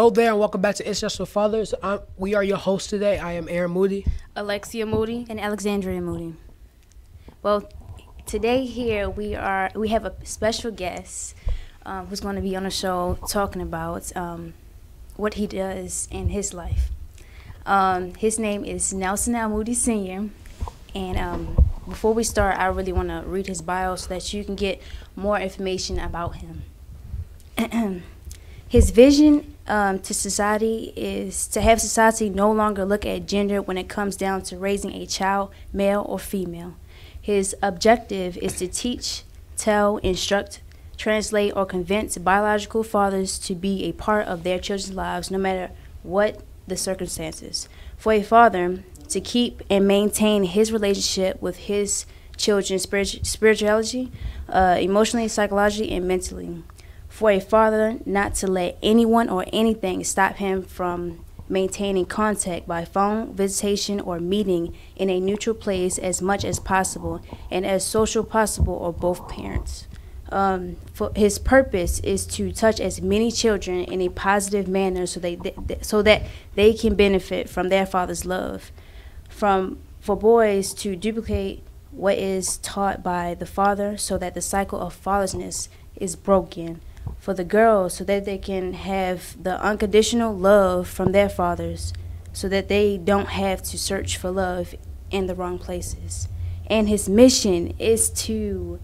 Hello there, and welcome back to International Fathers. We are your hosts today. I am Aaron Moody, Alexia Moody, and Alexandria Moody. Well, today here we have a special guest who's going to be on the show talking about what he does in his life. His name is Nelson L. Moody Sr. And before we start, I really want to read his bio so that you can get more information about him. His vision to society is to have society no longer look at gender when it comes down to raising a child, male or female. His objective is to teach, tell, instruct, translate, or convince biological fathers to be a part of their children's lives no matter what the circumstances. For a father to keep and maintain his relationship with his children's spirituality, emotionally, psychologically, and mentally. For a father not to let anyone or anything stop him from maintaining contact by phone, visitation, or meeting in a neutral place as much as possible and as social possible or both parents. For his purpose is to touch as many children in a positive manner so that they can benefit from their father's love. For boys to duplicate what is taught by the father so that the cycle of fatherlessness is broken. For the girls so that they can have the unconditional love from their fathers so that they don't have to search for love in the wrong places. And his mission is to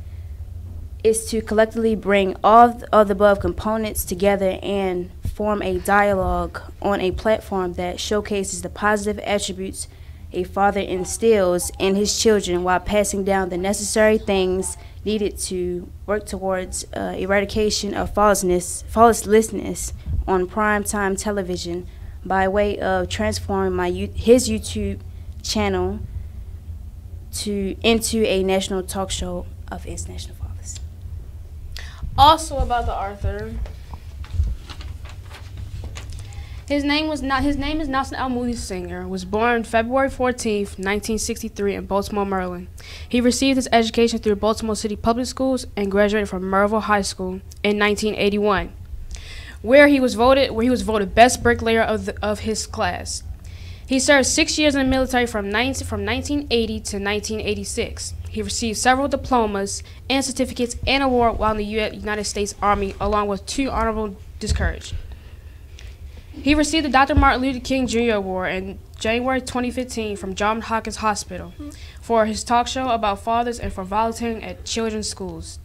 collectively bring all of the above components together and form a dialogue on a platform that showcases the positive attributes a father instills in his children while passing down the necessary things needed to work towards eradication of fatherlessness on primetime television by way of transforming his YouTube channel into a national talk show of international fathers. Also about the author, his name is Nelson L. Moody Sr. Was born February 14th, 1963 in Baltimore, Maryland. He received his education through Baltimore City Public Schools and graduated from Maryville High School in 1981, where he was voted best bricklayer of his class. He served 6 years in the military from 1980 to 1986. He received several diplomas and certificates and awards while in the United States Army, along with 2 honorable discharges. He received the Dr. Martin Luther King Jr. Award in January 2015 from Johns Hopkins Hospital for his talk show about fathers and for volunteering at children's schools.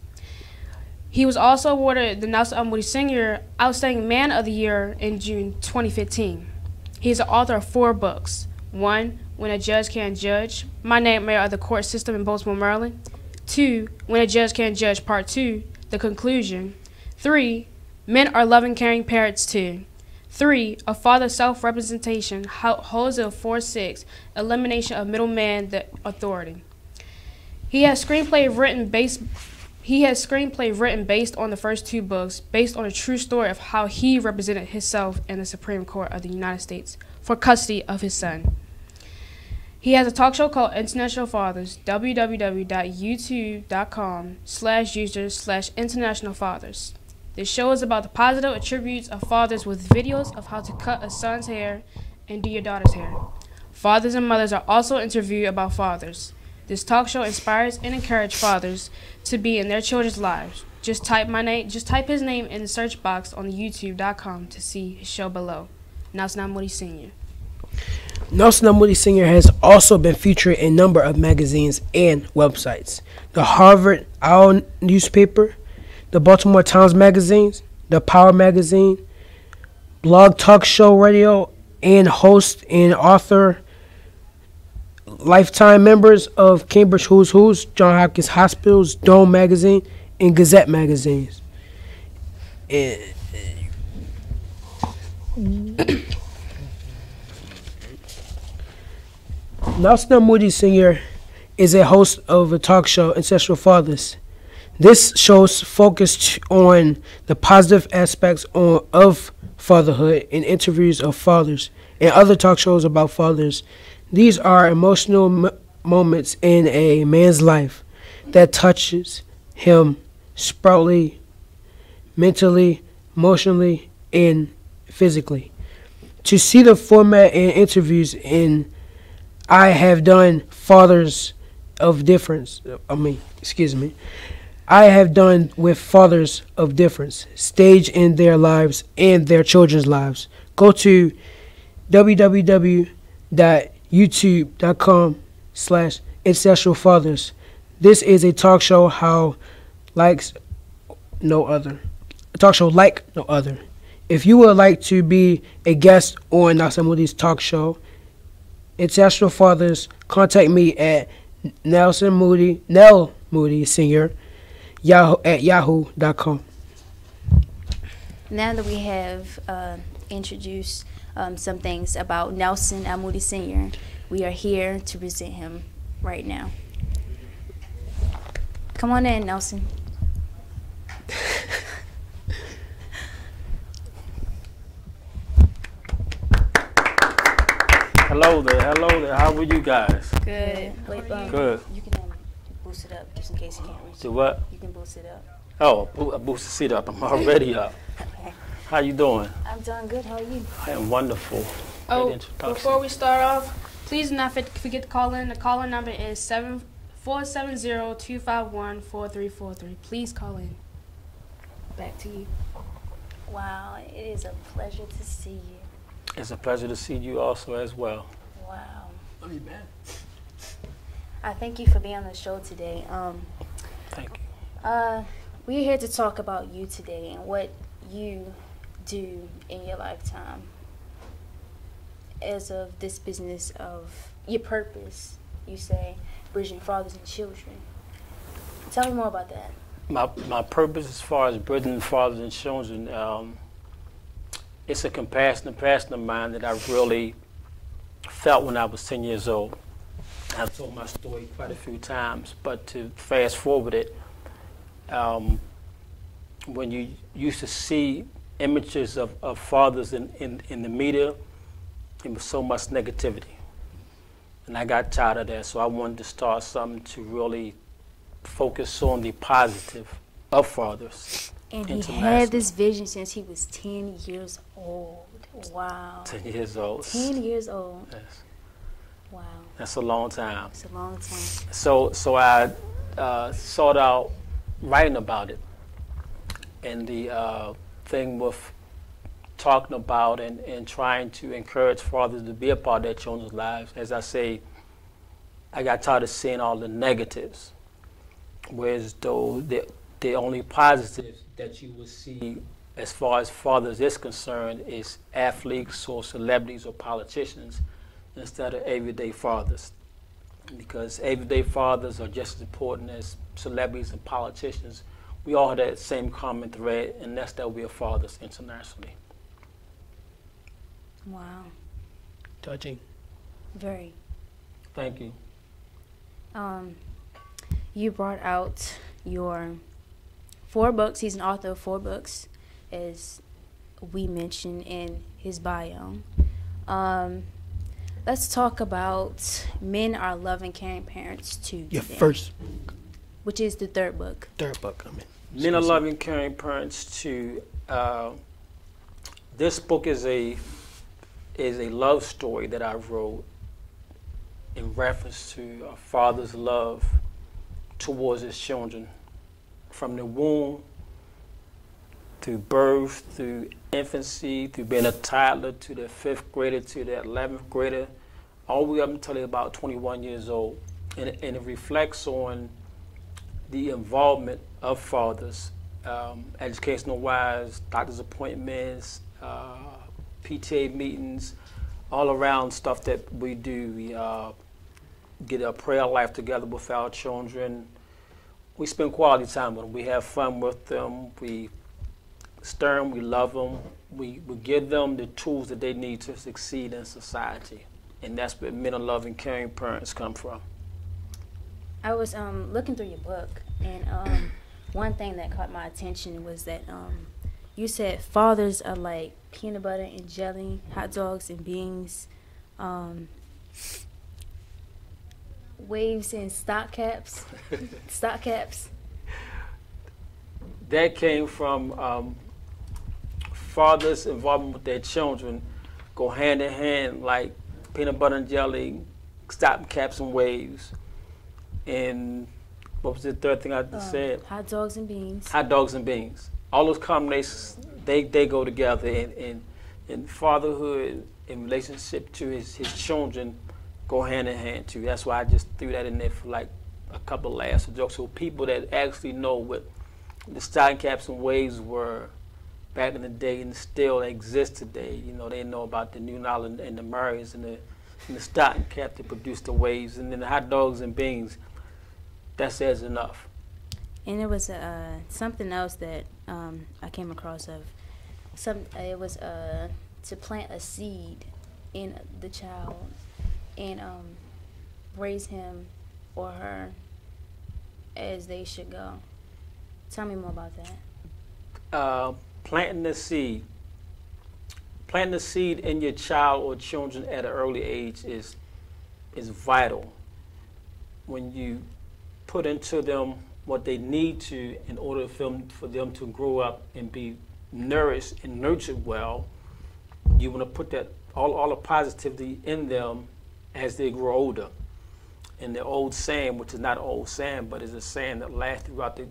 He was also awarded the Nelson L. Moody Sr. Outstanding Man of the Year in June 2015. He is the author of 4 books. 1, When a Judge Can't Judge, My Nightmare of the Court System in Baltimore, Maryland. 2, When a Judge Can't Judge, Part 2, The Conclusion. 3, Men Are Loving, Caring Parents Too. 3, A Father's Self-Representation, Hosea 4:6, Elimination of Middleman, the Authority. He has screenplay written based on the first 2 books, based on a true story of how he represented himself in the Supreme Court of the United States for custody of his son. He has a talk show called International Fathers, www.youtube.com/users/International Fathers. This show is about the positive attributes of fathers with videos of how to cut a son's hair and do your daughter's hair. Fathers and mothers are also interviewed about fathers. This talk show inspires and encourages fathers to be in their children's lives. Just type his name in the search box on youtube.com to see his show below. Nelson L. Moody Sr. Nelson L. Moody Sr. has also been featured in a number of magazines and websites. The Harvard Owl newspaper, the Baltimore Times magazines, the Power magazine, Blog Talk Show Radio, and host and author, lifetime members of Cambridge Who's Who's, Johns Hopkins Hospital's Dome magazine, and Gazette magazines. Nelson L. Moody Sr. is a host of a talk show, Ancestral Fathers. This show's focused on the positive aspects of fatherhood and interviews of fathers and other talk shows about fathers. These are emotional moments in a man's life that touches him spiritually, mentally, emotionally, and physically. To see the format and interviews I have done fathers of difference. I have done with fathers of difference, stage in their lives and their children's lives. Go to www.youtube.com/Ancestral This is a talk show like no other. If you would like to be a guest on Nelson Moody's talk show, Ancestral Fathers, contact me at Nell Moody Senior at yahoo.com. Now that we have introduced some things about Nelson L. Moody Sr., we are here to present him right now. Come on in, Nelson. Hello there. How are you guys? Good. Good. You can boost it up just in case you can't reach it. Do what? You can boost it up. Oh, boost the seat up. I'm already up. Okay. How you doing? I'm doing good. How are you? I am wonderful. Oh, Great introduction. before we start off, please do not forget to call in. The call-in number is 470-251-4343. Please call in. Back to you. Wow, it is a pleasure to see you. It's a pleasure to see you also as well. Wow. Love you, man. I thank you for being on the show today. Thank you. We're here to talk about you today and what you do in your lifetime as of this business of your purpose, you say, bridging fathers and children. Tell me more about that. My purpose as far as bridging fathers and children, it's a compassionate passion of mine that I really felt when I was 10 years old. I've told my story quite a few times, but to fast forward it, when you used to see images of fathers in the media, there was so much negativity. And I got tired of that, so I wanted to start something to really focus on the positive of fathers. And he had this vision since he was 10 years old. Wow. 10 years old. 10 years old. Yes. Wow. That's a long time. It's a long time. So I sought out writing about it. And the thing with talking about and trying to encourage fathers to be a part of their children's lives, as I say, I got tired of seeing all the negatives, whereas though the only positives that you will see as far as fathers is concerned is athletes or celebrities or politicians instead of everyday fathers. Because everyday fathers are just as important as celebrities and politicians. We all have that same common thread, and that's that we are fathers internationally. Wow. Touching. Very. Thank you. You brought out your 4 books. He's an author of 4 books, as we mentioned in his bio. Let's talk about Men Are Loving Caring Parents Too. Your today, first, which is the 3rd book. book. Men Are Loving Caring Parents Too. This book is a love story that I wrote in reference to a father's love towards his children, from the womb through birth, through infancy, through being a toddler, to the 5th grader, to the 11th grader, all the way up until they're about 21 years old. And it reflects on the involvement of fathers, educational-wise, doctor's appointments, PTA meetings, all around stuff that we do. We get a prayer life together with our children. We spend quality time with them. We have fun with them. We stir them. We love them. We give them the tools that they need to succeed in society. And that's where Men Are Loving Caring Parents come from. I was looking through your book, and one thing that caught my attention was that you said fathers are like peanut butter and jelly, hot dogs and beans, waves and stock caps. Stock caps. That came from fathers' involvement with their children go hand in hand, like peanut butter and jelly, stopping caps and waves, and what was the third thing I just said? Hot dogs and beans. Hot dogs and beans. All those combinations, they go together, and fatherhood in relationship to his children go hand in hand too. That's why I just threw that in there for like a couple of laughs or jokes. So people that actually know what the stocking caps and waves were back in the day and still exist today, you know, they know about the New Nile and the Murrays and the stocking cap that produced the waves, and then the hot dogs and beans. That says enough. And there was something else that I came across of. It was to plant a seed in the child and raise him or her as they should go. Tell me more about that. Planting the seed. Planting the seed in your child or children at an early age is vital. When you put into them what they need to in order for them to grow up and be nourished and nurtured well, you want to put that all the positivity in them as they grow older. And the old saying, which is not an old saying, but is a saying that lasts throughout the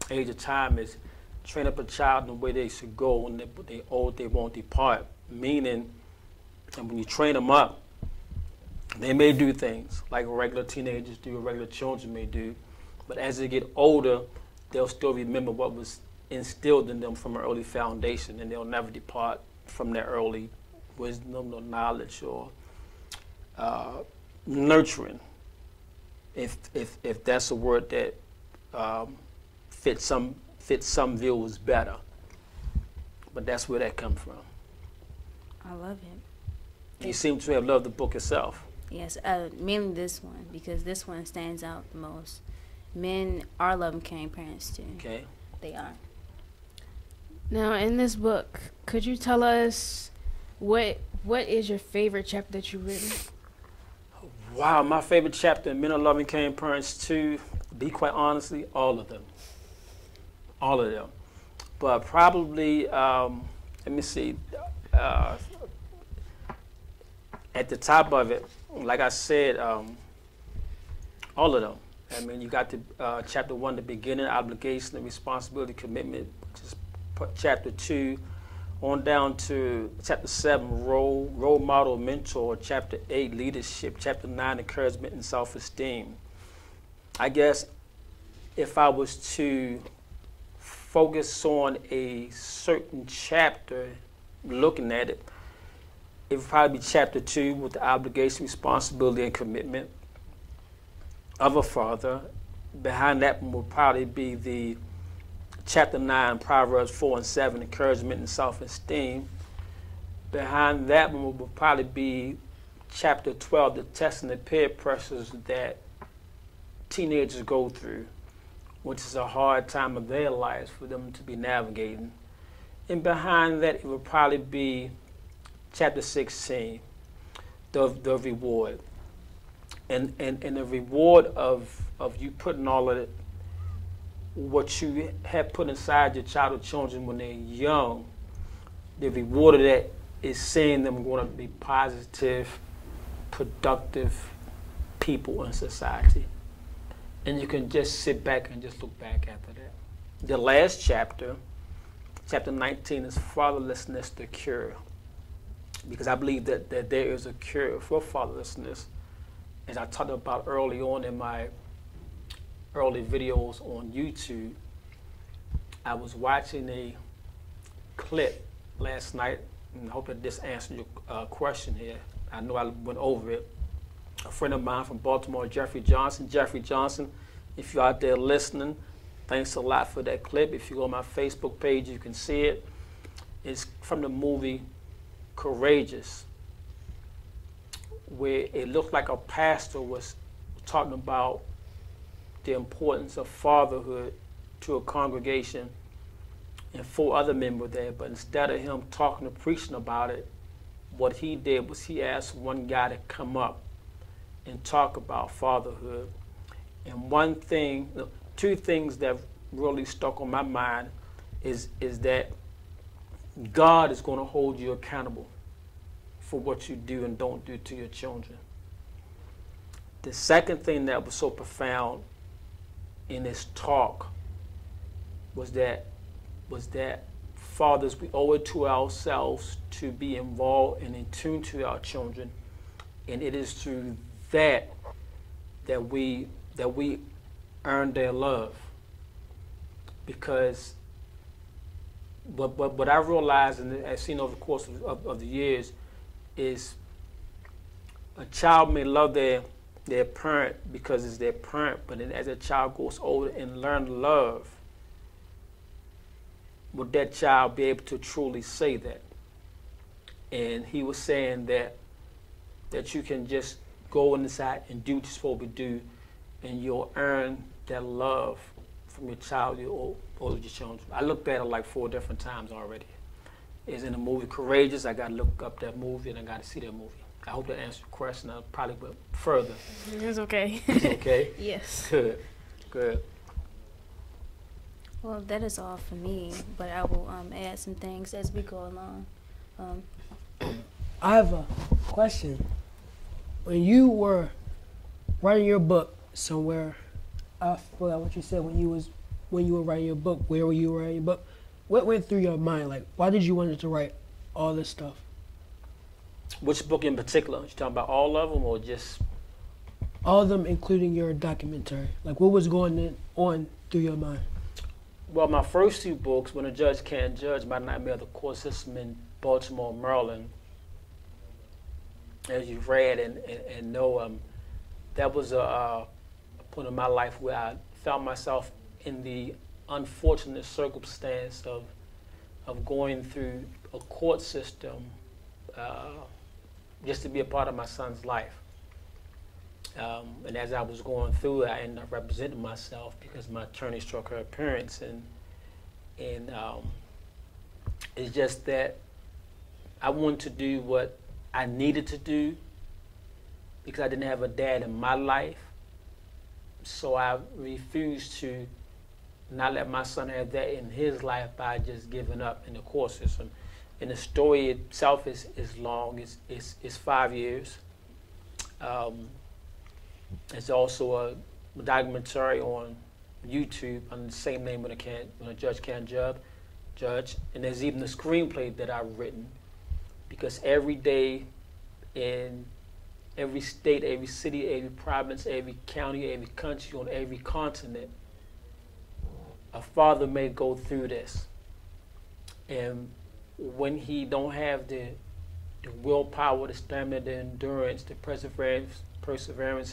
age of time, is train up a child in the way they should go, and when they old, they won't depart. Meaning, and when you train them up, they may do things like regular teenagers do, or regular children may do, but as they get older, they'll still remember what was instilled in them from an early foundation, and they'll never depart from their early wisdom or knowledge or nurturing, if that's a word that fits some views better. But that's where that comes from. I love it. You seem to have loved the book itself. Yes, mainly this one, because this one stands out the most. Men are loving, caring parents too. Okay. They are. Now, in this book, could you tell us what is your favorite chapter that you've written? Wow, my favorite chapter in Men Are Loving, Caring Parents 2, to be quite honestly, all of them. All of them. But probably, let me see, at the top of it, like I said, all of them. I mean, you got the chapter 1, the beginning, obligation, and responsibility, commitment, which is chapter 2, on down to chapter 7, role model, mentor, chapter 8, leadership, chapter 9, encouragement and self-esteem. I guess if I was to focus on a certain chapter, looking at it, it would probably be chapter 2 with the obligation, responsibility, and commitment of a father. Behind that one would probably be the chapter 9, Proverbs 4 and 7, encouragement and self-esteem. Behind that one would probably be chapter 12, the tests and the peer pressures that teenagers go through, which is a hard time of their lives for them to be navigating. And behind that, it would probably be chapter 16, the reward. And the reward of you putting all of it, what you have put inside your child or children when they're young, the reward of that is seeing them going to be positive, productive people in society. And you can just sit back and just look back after that. The last chapter, chapter 19, is fatherlessness, the cure. Because I believe that there is a cure for fatherlessness. As I talked about early on in my early videos on YouTube, I was watching a clip last night, and I hope that this answers your question here. I know I went over it. A friend of mine from Baltimore, Jeffrey Johnson. Jeffrey Johnson, if you're out there listening, thanks a lot for that clip. If you go on my Facebook page, you can see it. It's from the movie Courageous, where it looked like a pastor was talking about the importance of fatherhood to a congregation and 4 other men were there, but instead of him talking or preaching about it, what he did was he asked one guy to come up and talk about fatherhood. And one thing, 2 things that really stuck on my mind is that God is going to hold you accountable for what you do and don't do to your children. The second thing that was so profound in this talk was that fathers, we owe it to ourselves to be involved and in tune to our children, and it is through that we earn their love. Because what I realized and I've seen over the course of the years is a child may love their parent because it's their parent, but then as a child goes older and learn love, would that child be able to truly say that? And he was saying that you can just go inside and do what you're supposed to do, and you'll earn that love from your child or your children. I looked at it like 4 different times already. It's in the movie Courageous. I got to look up that movie and I got to see that movie. I hope that answered your question. I'll probably go further. It's okay. It's okay? Yes. Good. Well, that is all for me, but I will add some things as we go along. I have a question. When you were writing your book somewhere, I forgot what you said when you were writing your book. Where were you writing your book? What went through your mind? Like, why did you want to write all this stuff? Which book in particular? You talking about all of them or just? All of them, including your documentary. Like, what was going on through your mind? Well, my first 2 books, When a Judge Can't Judge, My Nightmare of the Court System in Baltimore, Maryland, as you've read and know, that was a point in my life where I found myself in the unfortunate circumstance of going through a court system just to be a part of my son's life. And as I was going through it, I ended up representing myself because my attorney struck her appearance, and it's just that I wanted to do what I needed to do because I didn't have a dad in my life. So I refused to not let my son have that in his life by just giving up in the court system. And the story itself is long. It's 5 years. It's also a documentary on YouTube under the same name, When a Judge Can't Judge. And there's even a screenplay that I've written, because every day in every state, every city, every province, every county, every country, on every continent, a father may go through this. And when he don't have the willpower, the stamina, the endurance, the perseverance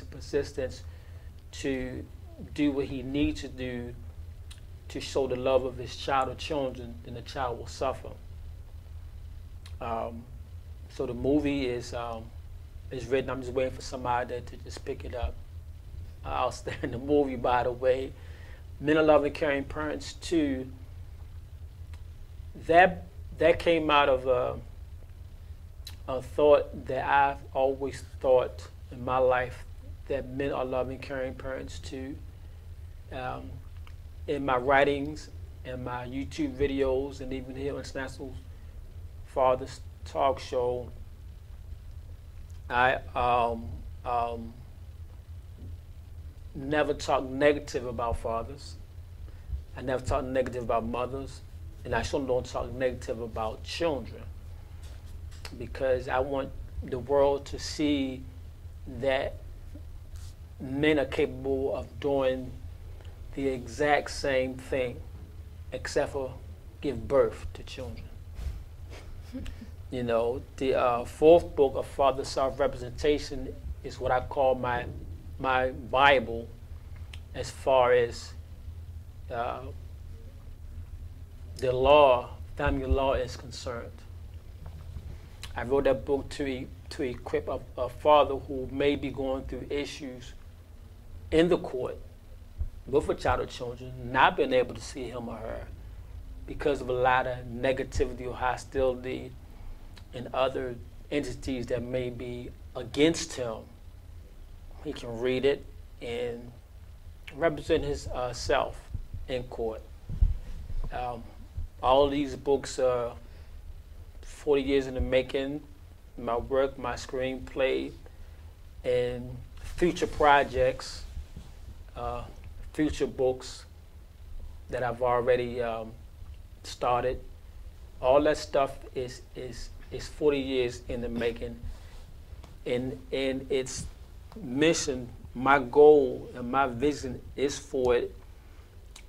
and persistence to do what he needs to do to show the love of his child or children, then the child will suffer. So the movie is written. I'm just waiting for somebody to just pick it up. Outstanding movie, by the way. Men Are Loving, Caring Parents 2. That came out of a thought that I've always thought in my life, that men are loving, caring parents too. In my writings, in my YouTube videos, and even here on International Fathers Talk Show, I never talk negative about fathers. I never talk negative about mothers, and I certainly don't talk negative about children, because I want the world to see that men are capable of doing the exact same thing, except for give birth to children. You know, the 4th book of Father Self-Representation is what I call my Bible as far as the law, family law is concerned. I wrote that book to equip a father who may be going through issues in the court with a child or children, not being able to see him or her because of a lot of negativity or hostility and other entities that may be against him. He can read it and represent his self in court. All of these books are 40 years in the making. My work, my screenplay, and future projects, future books that I've already started. All that stuff is 40 years in the making, and its mission, my goal and my vision is for it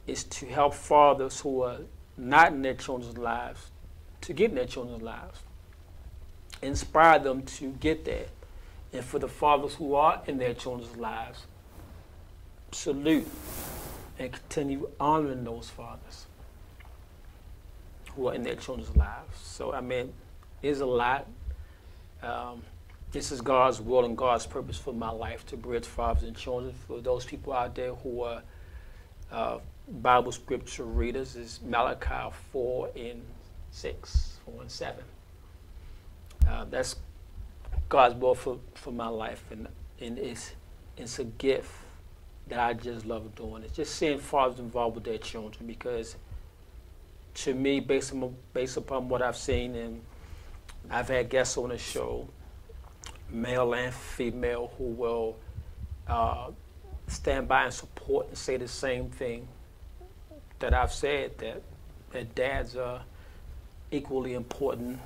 is to help fathers who are not in their children's lives to get in their children's lives, inspire them to get there, and for the fathers who are in their children's lives, salute and continue honoring those fathers who are in their children's lives. So, I mean, there's a lot. This is God's will and God's purpose for my life, to bridge fathers and children. For those people out there who are Bible scripture readers, is Malachi 4:6, 4 and 7. That's God's will for my life, and it's a gift that I just love doing. It's just seeing fathers involved with their children, because to me, based upon what I've seen, and I've had guests on the show, male and female, who will stand by and support and say the same thing that I've said, that dads are equally important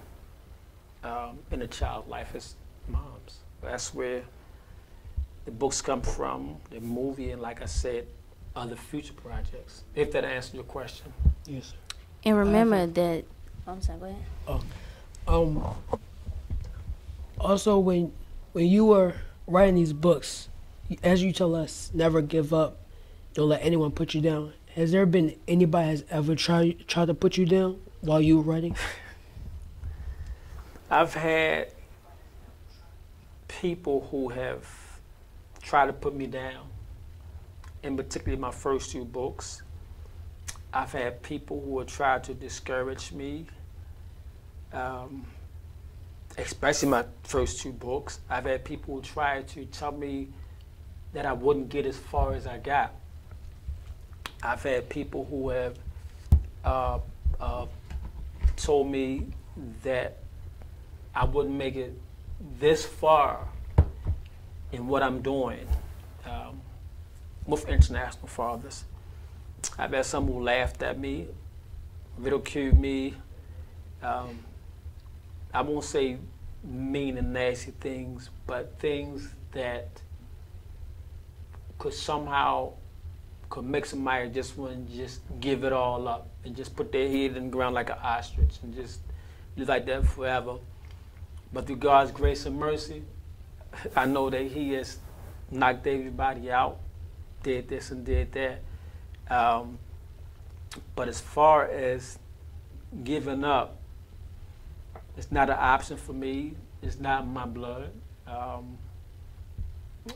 in a child's life as moms. That's where the books come from, the movie, and like I said, other future projects. If that answers your question. Yes, sir. And remember that. Oh, I'm sorry. Go ahead. Also, when you were writing these books, as you tell us, never give up, don't let anyone put you down. Has there been anybody has ever tried to put you down while you were writing? I've had people who have tried to put me down, in particularly my first two books. I've had people who have tried to discourage me, especially my first two books. I've had people who tried to tell me that I wouldn't get as far as I got. I've had people who have told me that I wouldn't make it this far in what I'm doing with International Fathers. I've had some who laughed at me, ridiculed me. I won't say mean and nasty things, but things that could somehow make somebody just want to just give it all up and just put their head in the ground like an ostrich and just live like that forever. But through God's grace and mercy, I know that He has knocked everybody out, did this and did that. But as far as giving up, it's not an option for me. It's not in my blood.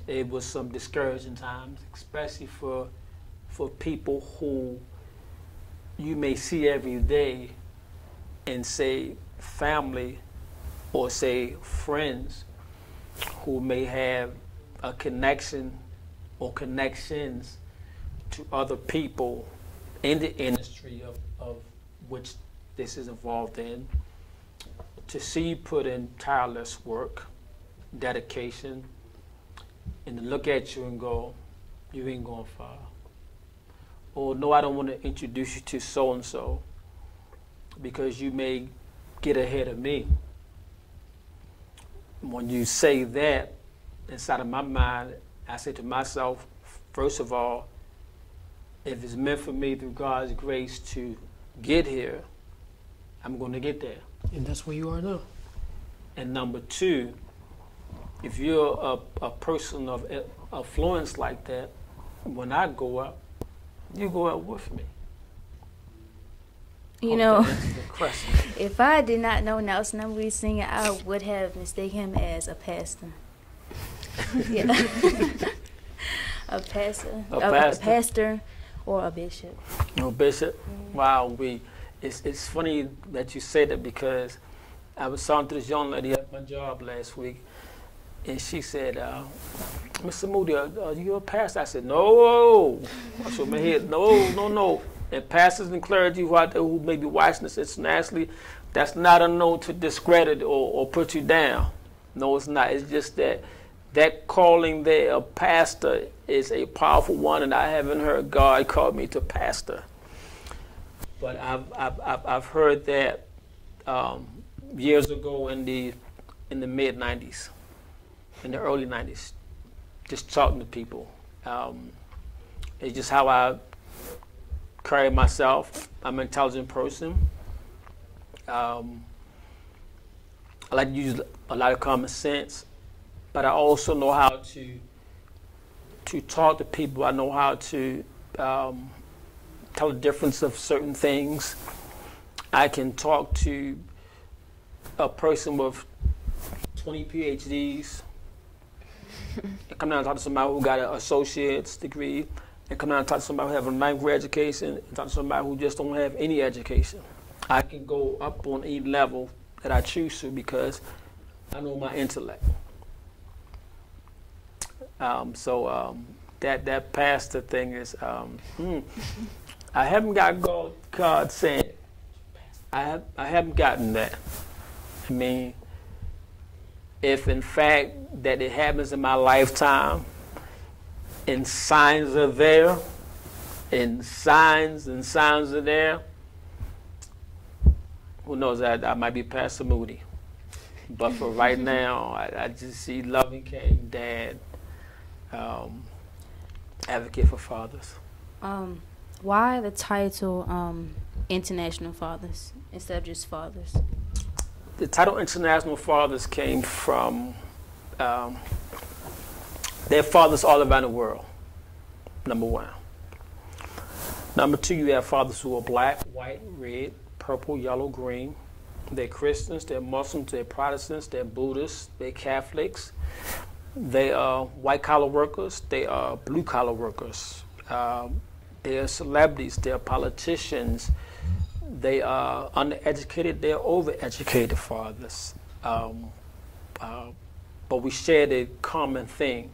It was some discouraging times, especially for people who you may see every day and say family or say friends who may have a connection or connections to other people in the industry of which this is involved in, to see you put in tireless work, dedication, and to look at you and go, you ain't going far. Or no, I don't want to introduce you to so-and-so because you may get ahead of me. When you say that, inside of my mind, I say to myself, first of all, if it's meant for me through God's grace to get here, I'm going to get there. And that's where you are now. And number two, if you're a person of affluence like that, when I go up, you go up with me. You know, if I did not know Nelson Elmoody Sr., I would have mistaken him as a pastor. Yeah. a pastor or a bishop. A bishop? Mm-hmm. Wow, it's funny that you say that, because I was talking to this young lady at my job last week, and she said, Mr. Moody, are you a pastor? I said, no. I shook my head, no. And pastors and clergy who out there who may be watching this internationally, that's not a note to discredit or put you down. No, it's not. It's just that calling there of pastor is a powerful one, and I haven't heard God call me to pastor. But I've heard that years ago in the mid '90s, in the early '90s, just talking to people. It's just how I carry myself. I'm an intelligent person. I like to use a lot of common sense, but I also know how to talk to people. I know how to tell the difference of certain things. I can talk to a person with 20 PhDs and come down and talk to somebody who got an associate's degree, and come down and talk to somebody who has a ninth grade education, and talk to somebody who just don't have any education. I can go up on any level that I choose to because I know my intellect. That pastor thing is, I haven't got God saying, I haven't gotten that. I mean, if in fact that it happens in my lifetime, and signs are there, and signs are there, who knows, I might be Pastor Moody. But for right now, I just see loving King, Dad, advocate for fathers. Why the title International Fathers instead of just Fathers? The title International Fathers came from their fathers all around the world, number one. Number two, you have fathers who are black, white, red, purple, yellow, green. They're Christians, they're Muslims, they're Protestants, they're Buddhists, they're Catholics. They are white-collar workers, they are blue-collar workers. They are celebrities, they are politicians. They are undereducated, they are overeducated fathers. But we share the common thing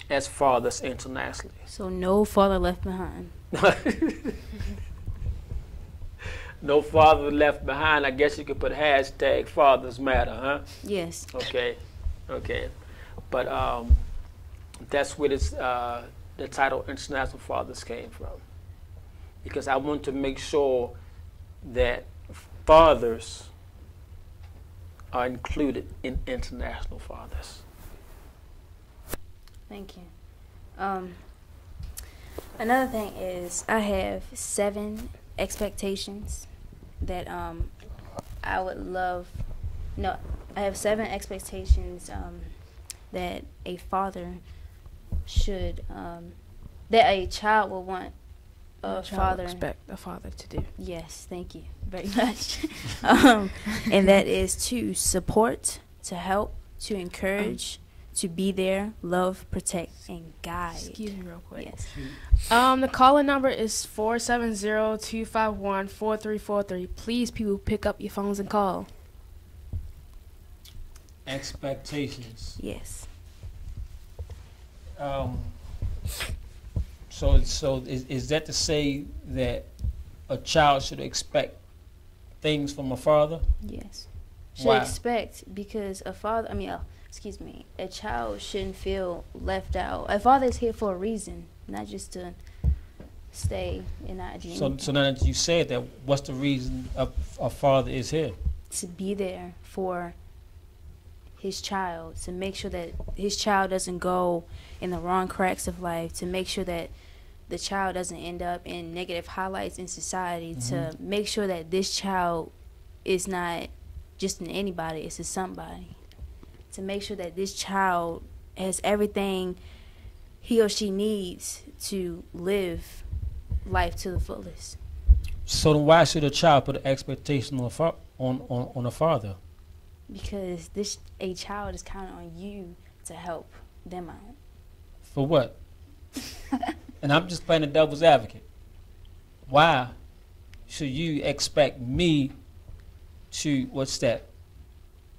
as fathers internationally. So no father left behind. No father left behind. I guess you could put hashtag fathers matter, huh? Yes. Okay. But that's where the title International Fathers came from. Because I want to make sure that fathers are included in International Fathers. Thank you. Another thing is I have 7 expectations that I would love. No, I have 7 expectations that a father should, that a child will want a father. Expect a father to do. Yes, thank you very much. And that is to support, to help, to encourage, to be there, love, protect, and guide. Excuse me real quick. Yes. The calling number is 470-251-4343. Please, people, pick up your phones and call. Expectations. Yes. So is that to say that a child should expect things from a father? Yes. Should Why? expect, because a child shouldn't feel left out. A father is here for a reason, not just to stay and not do anything. So now that you said that, what's the reason a father is here? To be there for his child, to make sure that his child doesn't go in the wrong cracks of life, to make sure that the child doesn't end up in negative highlights in society, to make sure that this child is not just an anybody, it's a somebody, to make sure that this child has everything he or she needs to live life to the fullest. So then why should a child put an expectation on a father? Because a child is counting on you to help them out. For what? And I'm just playing the devil's advocate. Why should you expect me to, what's that?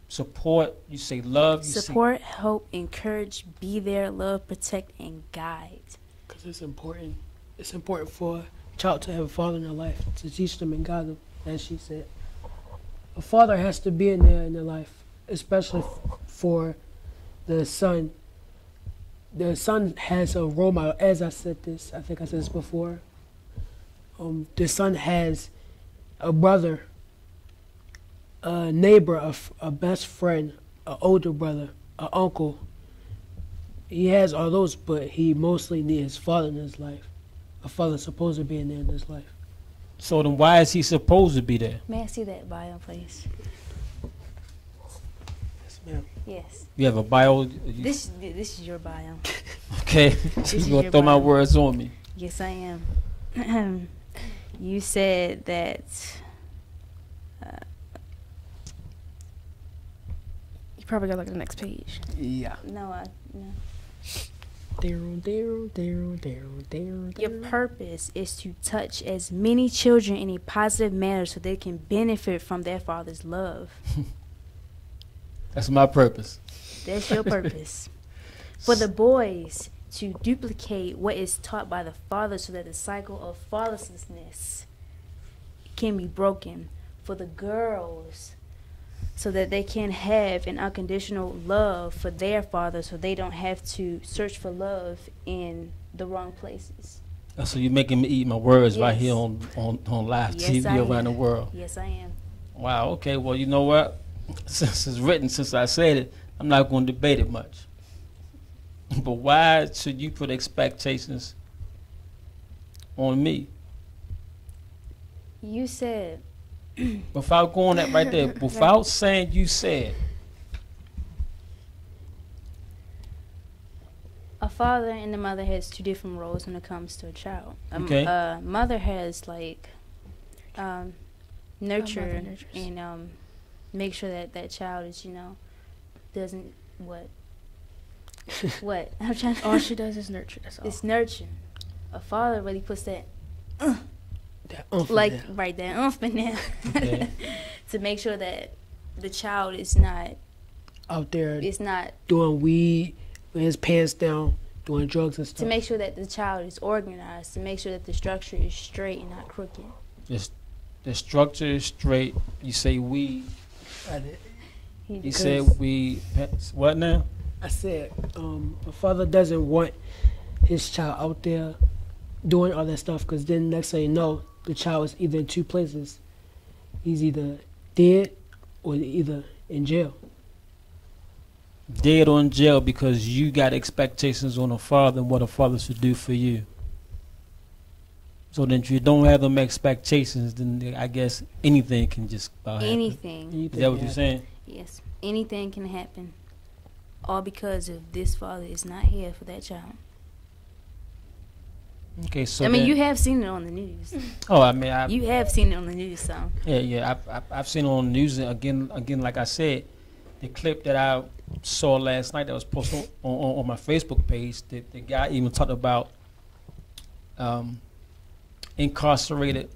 Support, you say love. Support, help, encourage, be there, love, protect, and guide. Because it's important. It's important for child to have a father in their life, to teach them and guide them, as she said. A father has to be in there in their life, especially for the son. The son has a role model, as I said this, I think I said this before. The son has a brother, a neighbor, a best friend, an older brother, an uncle. He has all those, but he mostly needs his father in his life. A father's supposed to be in there in his life. So then why is he supposed to be there? May I see that bio, please? Yes, ma'am. Yes. You have a bio? This is your bio. Okay. is You're going to your throw my bio. words on me. Yes, I am. You said that You probably got to look at the next page. Yeah. no. Your purpose is to touch as many children in a positive manner so they can benefit from their father's love. That's my purpose. That's your purpose. For the boys to duplicate what is taught by the father so that the cycle of fatherlessness can be broken. For the girls, so that they can have an unconditional love for their father so they don't have to search for love in the wrong places. So you're making me eat my words right Yes. here on live Yes, TV I around am. the world. Yes, I am. Wow, okay, well, you know what? Since it's written, since I said it, I'm not going to debate it much. But why should you put expectations on me? You said, Without going that right there, without saying you said, a father and a mother has two different roles when it comes to a child. Okay. A mother has like nurture nurtures. and make sure that that child is, doesn't what I'm trying to All she does is nurture. That's all. it's nurture. A father really puts that That oomph in like there. right there oomph in there Okay. to make sure that the child is not out there doing weed with his pants down, doing drugs and stuff. to make sure that the child is organized, to make sure that the structure is straight and not crooked. just the structure is straight. You say we. You said we. What now? I said, a father doesn't want his child out there doing all that stuff, because then next thing you know, the child is either in two places. He's either dead or either in jail. Dead or in jail because you got expectations on a father and what a father should do for you. So then if you don't have them expectations, then I guess anything can just about happen. Anything. Is that what you're saying? Yes, anything can happen. All because of this father is not here for that child. Okay, so I mean, then- you have seen it on the news. Oh, I mean, You have seen it on the news, so. yeah. I've seen it on the news again. Like I said, the clip that I saw last night that was posted on my Facebook page. The guy even talked about incarcerated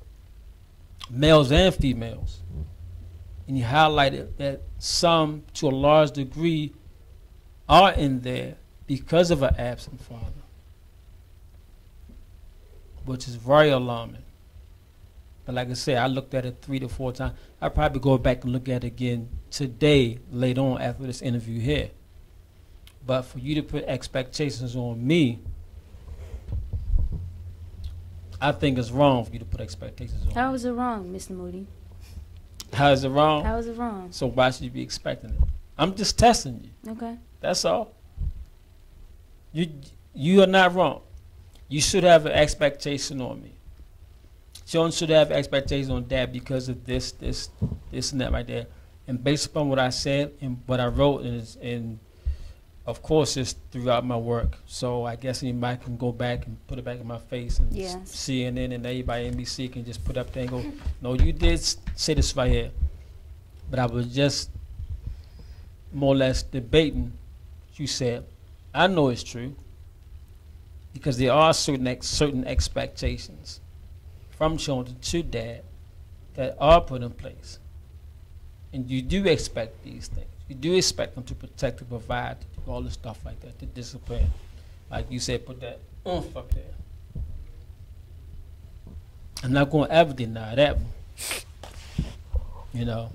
males and females, and he highlighted that some, to a large degree, are in there because of an absent father, which is very alarming. But like I said, I looked at it 3 to 4 times. I'll probably go back and look at it again today, later on after this interview here. But for you to put expectations on me, I think it's wrong for you to put expectations on How me. is it wrong, Mr. Moody? How is it wrong? How is it wrong? So why should you be expecting it? I'm just testing you. Okay. That's all. You are not wrong. You should have an expectation on me. John should have expectations on Dad because of this, and that right there. And based upon what I said and what I wrote, and of course it's throughout my work. So I guess anybody can go back and put it back in my face, and Yes. CNN and everybody NBC can just put up there and go, no, you did say this right here. But I was just more or less debating. You said, I know it's true because there are certain expectations from children to Dad that are put in place. And you do expect these things. You do expect them to protect, to provide, to do all this stuff like that, to discipline. Like you said, put that oomph up there. I'm not going to ever deny that one. You know.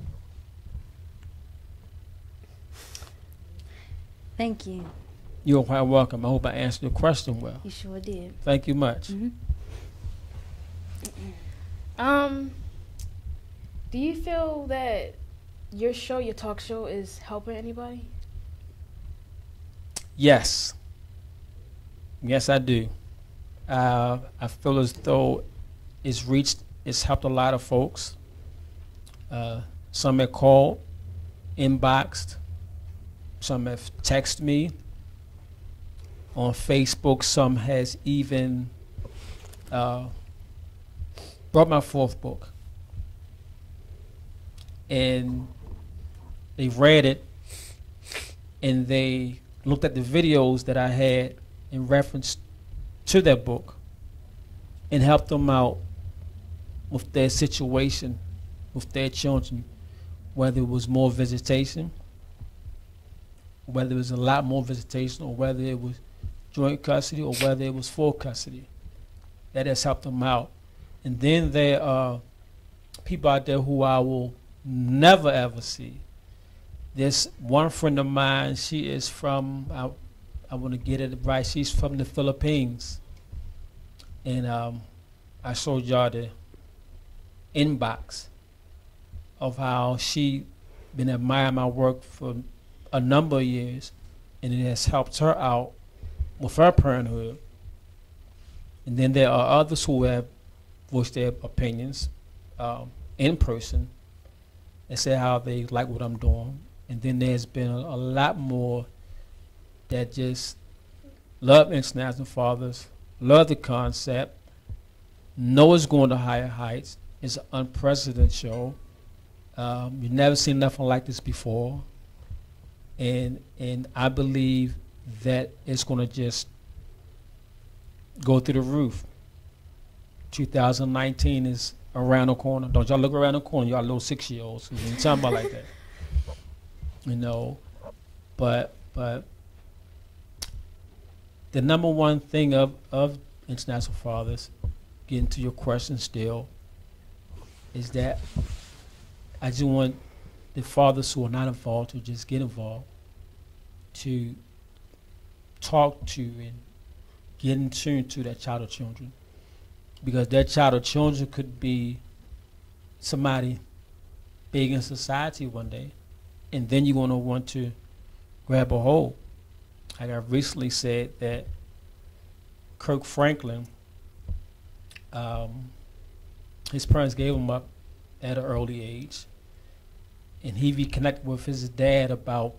Thank you. You're quite welcome. I hope I answered your question well. You sure did. Thank you much. Do you feel that your show, your talk show, is helping anybody? Yes. Yes, I do. I feel as though it's helped a lot of folks. Some have called, inboxed, some have texted me on Facebook, some has even brought my fourth book. And they read it, and they looked at the videos that I had in reference to that book and helped them out with their situation, with their children, whether it was more visitation, whether it was a lot more visitation, or whether it was joint custody, or whether it was full custody. That has helped them out. And then there are people out there who I will never ever see. There's one friend of mine, she is from, I want to get it right, she's from the Philippines. And I showed y'all the inbox of how she been admiring my work for a number of years, and it has helped her out with her parenthood. And then there are others who have voiced their opinions in person and say how they like what I'm doing. And then there's been a lot more that just love International Fathers, love the concept, know it's going to higher heights. It's an unprecedented show. You've never seen nothing like this before. And I believe that it's going to just go through the roof. 2019 is around the corner. Don't y'all look around the corner, y'all little 6-year-olds. You ain't talking about like that. You know, but the number one thing of International Fathers, getting to your question still, is that I just want the fathers who are not involved to just get involved, to talk to and get in tune to their child or children. Because their child or children could be somebody big in society one day, and then you're going to want to grab a hold. Like I recently said that Kirk Franklin, his parents gave him up at an early age, and he reconnected with his dad about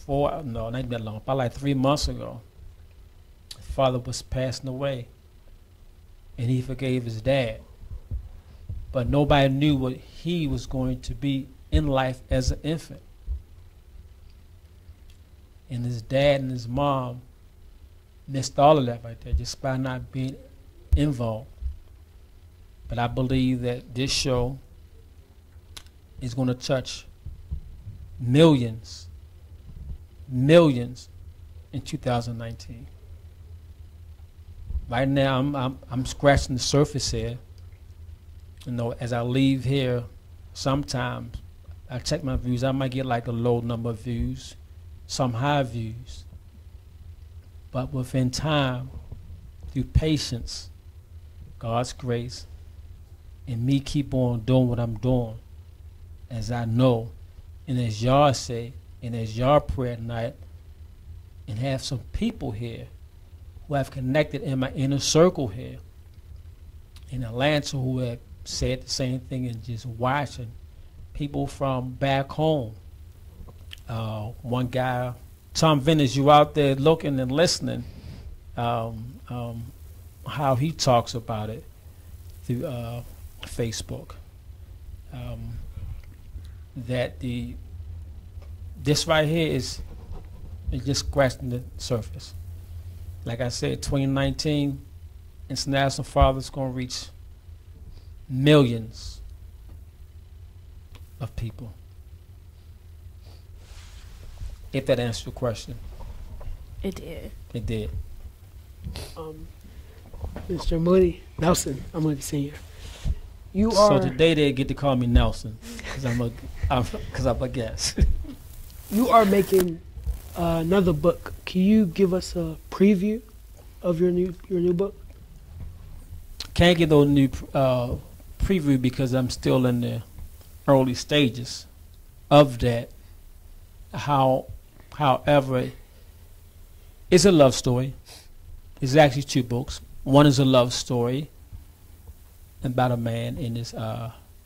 not that long, about like 3 months ago. His father was passing away, and he forgave his dad. But nobody knew what he was going to be in life as an infant. And his dad and his mom missed all of that right there just by not being involved. But I believe that this show is going to touch millions in 2019. Right now, I'm scratching the surface here. You know, as I leave here, sometimes I check my views. I might get like a low number of views, some high views. But within time, through patience, God's grace, and me keep on doing what I'm doing, as I know, and as y'all say, and as y'all pray at night, and have some people here who have connected in my inner circle here in Atlanta who have said the same thing, and just watching people from back home. One guy, Tom Venice, you out there looking and listening, how he talks about it through Facebook. That this right here is just scratching the surface. Like I said, 2019, International Fathers going to reach millions of people. If that answers your question. It did. It did. Mr. Moody Nelson, I'm Moody Senior. You So are today they get to call me Nelson because I'm a guest. you are making another book. Can you give us a preview of your new book? Can't get no new preview because I'm still in the early stages of that. However, it's a love story. It's actually two books. One is a love story about a man and his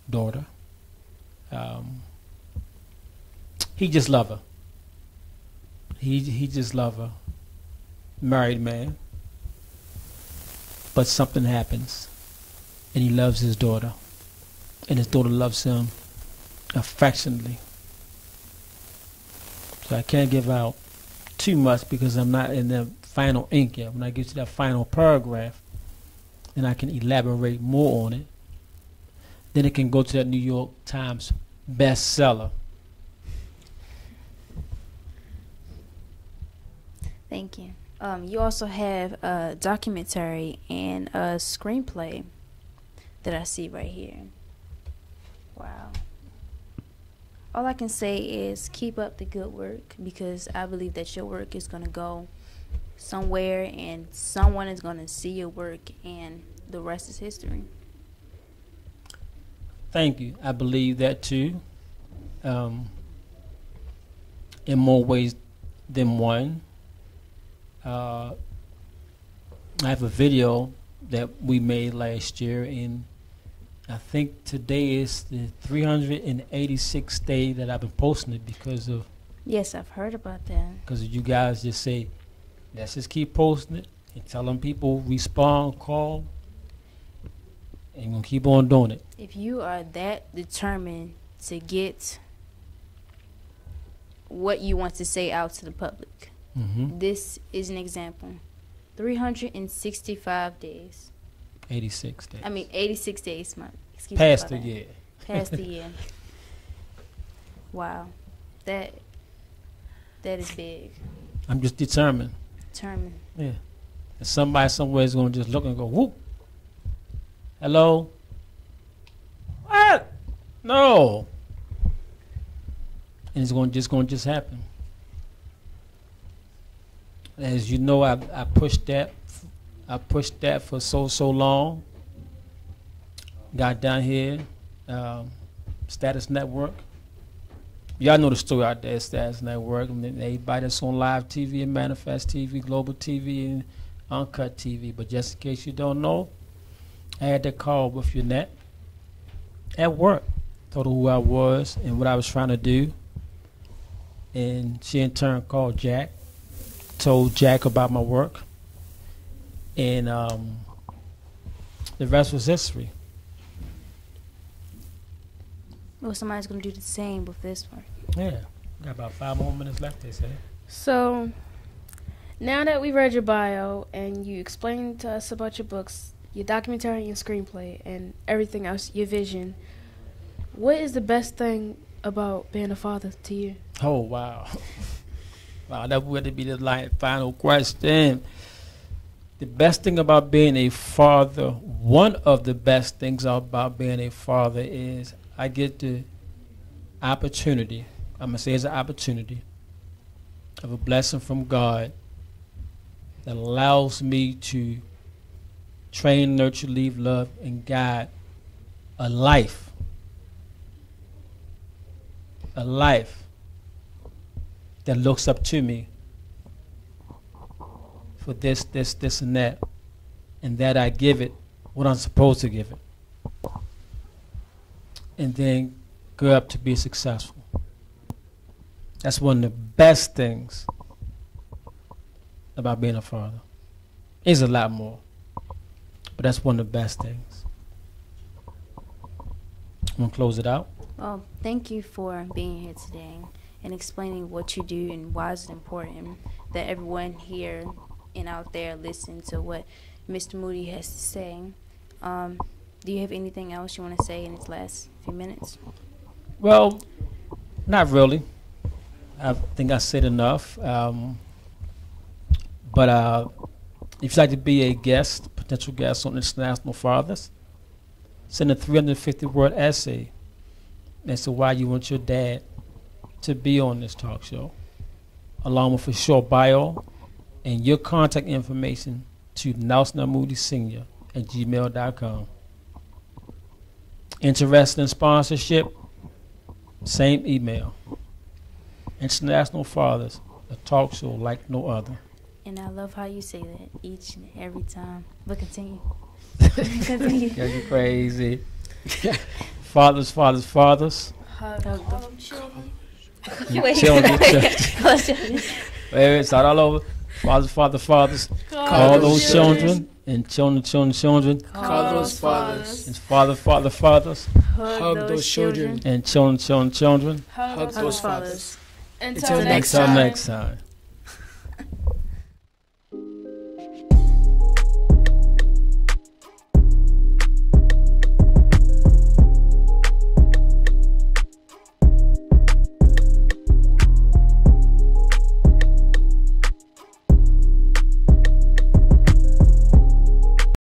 daughter. He just love her. He just love her. Married man. But something happens, and he loves his daughter, and his daughter loves him affectionately. So I can't give out too much because I'm not in the final ink yet. When I get to that final paragraph, then I can elaborate more on it. Then it can go to that New York Times bestseller. Thank you. You also have a documentary and a screenplay that I see right here. Wow. All I can say is keep up the good work, because I believe that your work is going to go somewhere and someone is going to see your work, and the rest is history. Thank you. I believe that too. In more ways than one. I have a video that we made last year, and I think today is the 386th day that I've been posting it because of Yes, I've heard about that. you guys just say, let's just keep posting it and telling people respond, call, and we're gonna keep on doing it. If you are that determined to get what you want to say out to the public, this is an example. 365 days. 86 days. I mean, 86 days. Excuse me. Past about the that. year. Past the year. Wow. That is big. I'm just determined. Determined. Yeah. And somebody somewhere is going to just look and go, whoop. Hello? What? No. And it's going to just happen. As you know, I pushed that. I pushed that for so long. Got down here, Status Network. Y'all know the story out there, Status Network. And everybody that's on live TV and Manifest TV, Global TV, and Uncut TV. But just in case you don't know, I had that call with Yannette at work. Told her who I was and what I was trying to do. And she in turn called Jack. Told Jack about my work. And the rest was history. Well, somebody's going to do the same with this one. Yeah. Got about 5 more minutes left, they say. So, now that we read your bio and you explained to us about your books, your documentary, your screenplay, and everything else, your vision, what is the best thing about being a father to you? Oh, wow. Wow, that would be the final question. The best thing about being a father, one of the best things about being a father is I get the opportunity, I'm going to say it's an opportunity, of a blessing from God that allows me to train, nurture, lead, love, and guide a life that looks up to me for this, and that I give it what I'm supposed to give it, and then grow up to be successful. That's one of the best things about being a father. There's a lot more, but that's one of the best things. I'm gonna close it out. Well, thank you for being here today and explaining what you do and why it's important that everyone here and out there listen to what Mr. Moody has to say. Do you have anything else you want to say in these last few minutes? Well, not really. I think I said enough. But if you'd like to be a guest, potential guests on International Fathers. Send a 350-word essay as to why you want your dad to be on this talk show, along with a short bio and your contact information to NelsonMoodySr@gmail.com. Interested in sponsorship? Same email. International Fathers, a talk show like no other. And I love how you say that each and every time. But continue. Yeah, you're crazy. Fathers, fathers, fathers. Children. Wait. Children. Wait, start all over. Fathers, fathers, fathers. Call those children. And children. Call those fathers. And fathers. Hug those children. And children. Hug those fathers. Until next Until time. next time.